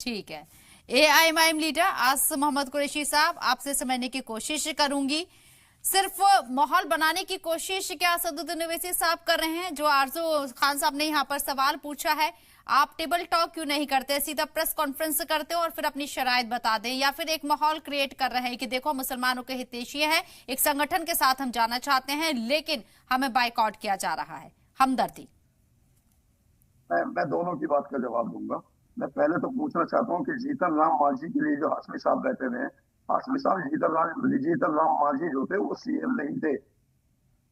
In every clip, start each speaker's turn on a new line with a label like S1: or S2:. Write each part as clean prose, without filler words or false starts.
S1: ठीक है। AIMIM leader Asim Mohammad Qureshi साहब, आपसे समझने की कोशिश करूंगी। सिर्फ माहौल बनाने की कोशिश क्या असदुद्दीन ओवैसी साहब कर रहे हैं? जो आरजू खान साहब ने यहाँ पर सवाल पूछा है, आप टेबल टॉक क्यों नहीं करते, सीधा प्रेस कॉन्फ्रेंस करते हो और फिर अपनी शराइत बता दें, या फिर एक माहौल क्रिएट कर रहे हैं कि देखो मुसलमानों के हितैषी हैं, एक संगठन के साथ हम जाना चाहते हैं लेकिन हमें बाइकआउट किया जा रहा है। हमदर्दी।
S2: मैं दोनों की बात का जवाब दूंगा। मैं पहले तो पूछना चाहता हूँ कि जीतन राम मांझी के लिए जो हाशमी साहब बैठे हुए हैं, हाशमी साहब जीतन राम मांझी जो थे वो सीएम नहीं थे।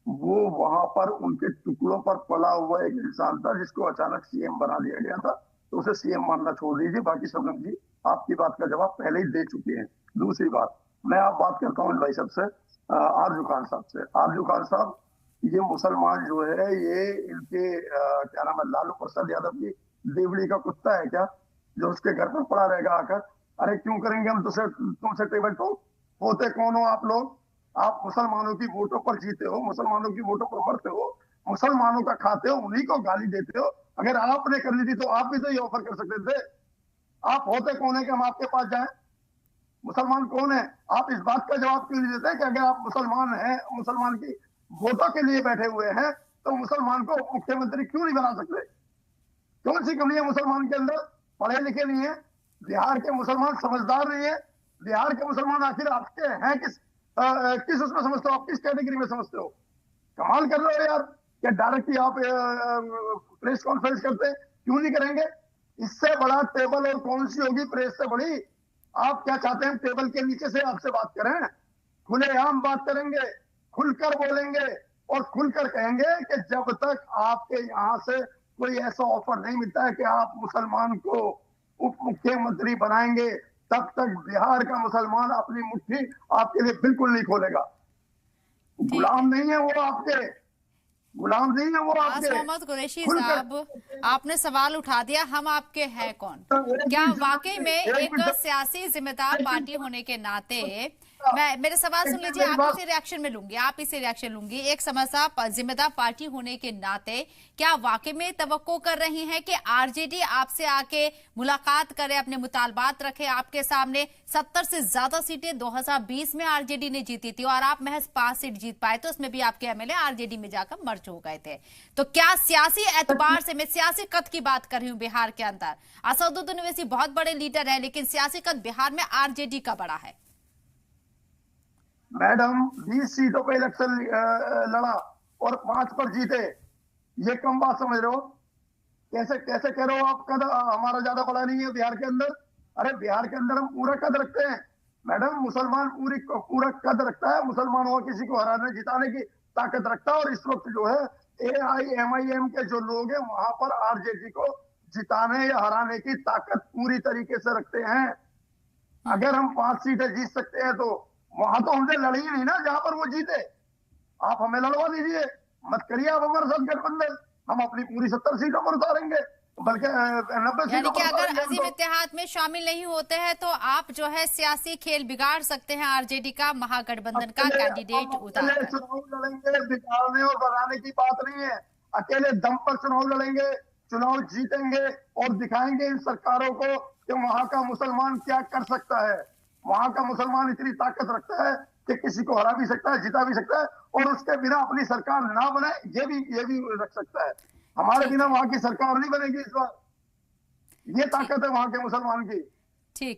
S2: वो वहां पर उनके टुकड़ों पर पला हुआ एक इंसान था जिसको अचानक सीएम बना दिया गया था, तो उसे सीएम मानना छोड़ दीजिए। बाकी शबनम जी आपकी बात का जवाब पहले ही दे चुके हैं। दूसरी बात, मैं आप बात करता हूँ भाई साहब से, आरजू खान साहब से। आरजू खान साहब, ये मुसलमान जो है ये इनके क्या नाम है, लालू प्रसाद यादव की देवड़ी का कुत्ता है क्या, जो उसके घर पर पड़ा रहेगा आकर? अरे क्यों करेंगे हम तुमसे टेबल टॉक? होते कौन हो आप लोग? आप मुसलमानों की वोटों पर जीते हो, मुसलमानों की वोटों पर मरते हो, मुसलमानों का खाते हो, उन्हीं को गाली देते हो। अगर आपने कर ली थी तो आप भी तो ये ऑफर कर सकते थे। आप होते कौन है कि हम आपके पास जाएं? मुसलमान कौन है? आप इस बात का जवाब क्यों नहीं देते कि अगर आप मुसलमान हैं, मुसलमान की वोटों के लिए बैठे हुए हैं, तो मुसलमान को मुख्यमंत्री क्यों नहीं बना सकते? कौन सी कमी है मुसलमान के अंदर? पढ़े लिखे नहीं है बिहार के मुसलमान, समझदार नहीं है बिहार के मुसलमान। आखिर आपके हैं किस उसमें समझते हो आप? किस कैटेगरी में समझते हो? कमाल कर रहे हो यार। क्या डायरेक्ट ही आप प्रेस कॉन्फ्रेंस करते? क्यों नहीं करेंगे? इससे बड़ा टेबल और कौन सी होगी प्रेस से बड़ी? आप क्या चाहते हैं? टेबल के नीचे से आपसे बात करें? खुलेआम बात करेंगे, खुलकर बोलेंगे और खुलकर कहेंगे कि जब तक आपके यहां से कोई ऐसा ऑफर नहीं मिलता है कि आप मुसलमान को उप मुख्यमंत्री बनाएंगे, तब तक बिहार का मुसलमान अपनी मुट्ठी आपके लिए बिल्कुल नहीं खोलेगा। गुलाम नहीं है वो आपके, गुलाम नहीं है वो आपके।
S1: मोहम्मद कुरैशी
S2: खुलकर
S1: साहब, आपने सवाल उठा दिया, हम आपके हैं कौन? क्या वाकई में एक सियासी जिम्मेदार पार्टी होने के नाते, मेरे सवाल सुन लीजिए, आप इसे रिएक्शन में लूंगी, आप इसे रिएक्शन लूंगी। एक समझदार जिम्मेदार पार्टी होने के नाते क्या वाकई में तवक्को कर रही हैं कि आरजेडी आपसे आके मुलाकात करे, अपने मुतालबात रखे आपके सामने? 70 से ज्यादा सीटें 2020 में आरजेडी ने जीती थी और आप महज 5 सीट जीत पाए थे, उसमें भी आपके एमएलए आरजेडी में जाकर मर्ज हो गए थे। तो क्या सियासी एतबार से, मैं सियासी कद की बात कर रही हूँ बिहार के अंदर, असदुद्दीन ओवैसी बहुत बड़े लीडर है, लेकिन सियासी कद बिहार में आरजेडी का बड़ा है।
S2: मैडम 20 सीटों पे इलेक्शन लड़ा और 5 पर जीते, ये कम बात समझ रहे हो? कैसे कैसे कह रहे हो आप कद हमारा ज्यादा बड़ा नहीं है बिहार के अंदर? अरे बिहार के अंदर हम पूरा कद रखते हैं मैडम। मुसलमान पूरा कद रखता है, मुसलमान हुआ किसी को हराने जिताने की ताकत रखता है। और इस वक्त जो है एआईएमआईएम के जो लोग हैं वहां पर आरजेडी को जिताने या हराने की ताकत पूरी तरीके से रखते हैं। अगर हम 5 सीटें जीत सकते हैं तो वहां तो हमसे लड़ी ही नहीं ना जहां पर वो जीते। आप हमें लड़वा दीजिए, मत करिए आप हमारे साथ गठबंधन, हम अपनी पूरी 70 सीटों पर उतारेंगे, बल्कि 90
S1: यानी
S2: सीटों
S1: कि
S2: पर
S1: अगर
S2: उतारेंगे।
S1: अजीम इत्तेहाद में शामिल नहीं होते हैं तो आप जो है सियासी खेल बिगाड़ सकते हैं, आरजेडी का महागठबंधन का कैंडिडेट उतार कर।
S2: चुनाव लड़ेंगे, बिगाड़ने और बढ़ाने की बात नहीं है। अकेले दम पर चुनाव लड़ेंगे, चुनाव जीतेंगे और दिखाएंगे इन सरकारों को कि वहां का मुसलमान क्या कर सकता है। वहां का मुसलमान इतनी ताकत रखता है कि किसी को हरा भी सकता है, जिता भी सकता है, और उसके बिना अपनी सरकार ना बने ये भी रख सकता है। हमारे बिना वहां की सरकार नहीं बनेगी इस बार। ये ताकत है वहां के मुसलमान की।
S1: ठीक है।